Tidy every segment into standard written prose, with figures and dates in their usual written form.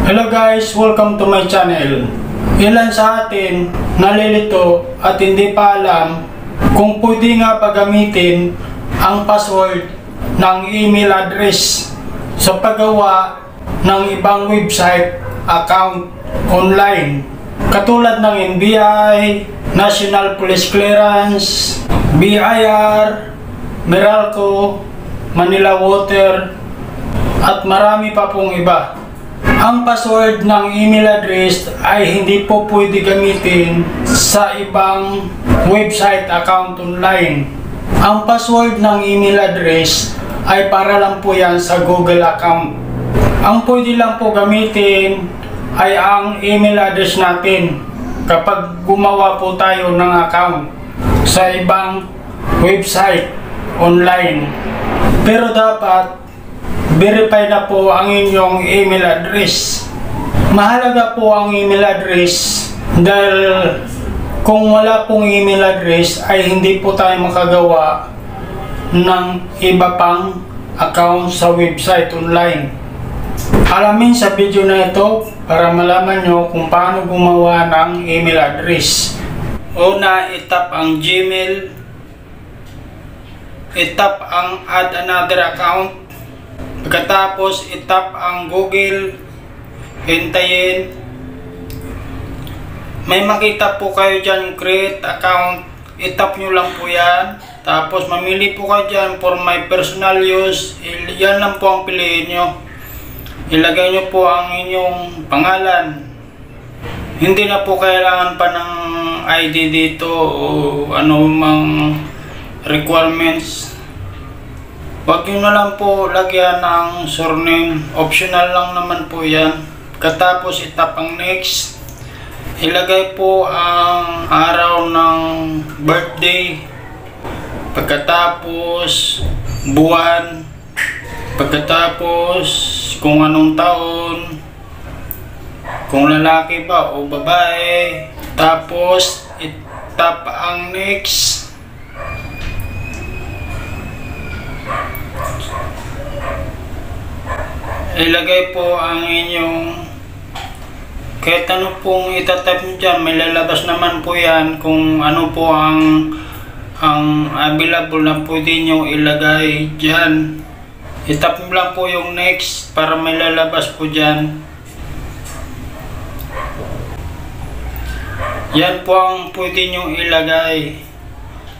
Hello guys, welcome to my channel. Ilan sa atin nalilito at hindi pa alam kung pwede nga ba gamitin ang password ng email address sa paggawa ng ibang website account online katulad ng NBI, National Police Clearance, BIR, Meralco, Manila Water at marami pa pong iba. Ang password ng email address ay hindi po pwede gamitin sa ibang website account online. Ang password ng email address ay para lang po yan sa Google account. Ang pwede lang po gamitin ay ang email address natin kapag gumawa po tayo ng account sa ibang website online. Pero dapat verify na po ang inyong email address. Mahalaga po ang email address dahil kung wala pong email address ay hindi po tayo makagawa ng iba pang account sa website online. Alamin sa video na ito para malaman nyo kung paano gumawa ng email address. Una, itap ang Gmail, itap ang add another account. Pagkatapos itap ang Google, hintayin. May makita po kayo dyan create account, itap nyo lang po yan. Tapos mamili po kayo dyan for my personal use, yan lang po ang piliin nyo. Ilagay nyo po ang inyong pangalan. Hindi na po kailangan pa ng ID dito o ano mang requirements. Huwag nyo na lang po lagyan ng surname, optional lang naman po yan. Katapos itap ang next, ilagay po ang araw ng birthday, pagkatapos buwan, pagkatapos kung anong taon, kung lalaki ba o babae, tapos itap ang next. Ilagay po ang inyong kahit ano pong itatype nyo dyan, may lalabas naman po yan kung ano po ang available na pwede nyo ilagay dyan. Itap mo lang po yung next para may lalabas po dyan. Yan po ang pwede nyo ilagay.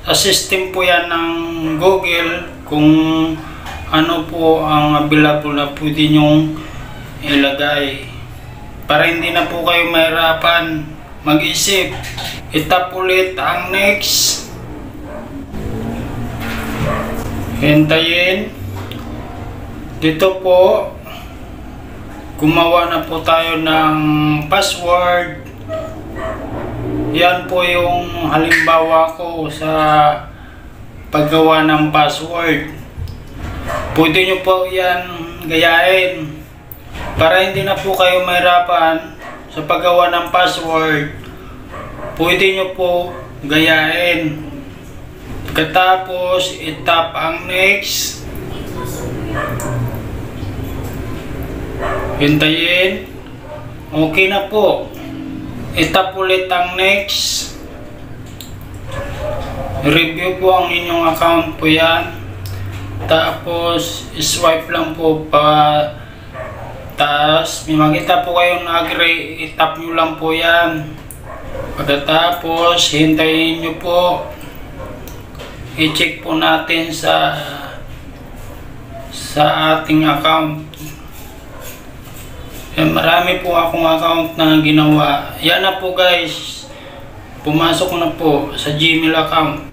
Sa system po yan ng Google kung ano po ang available na pwede nyong ilagay para hindi na po kayo mahirapan mag-isip. Itap ulit ang next, hintayin. Dito po gumawa na po tayo ng password. Yan po yung halimbawa ko sa paggawa ng password. Pwede nyo po yan gayahin para hindi na po kayo mahirapan sa paggawa ng password. Pwede nyo po gayahin. Pagkatapos itap ang next, hintayin. Okay na po. Itap ulit ang next. Review po ang inyong account po yan. Tapos swipe lang po pa taas. May makita po kayong agree, itap nyo lang po yan. Pagkatapos hintayin nyo po, i-check po natin sa ating account. Marami po akong account na ginawa. Yan na po guys, pumasok na po sa Gmail account.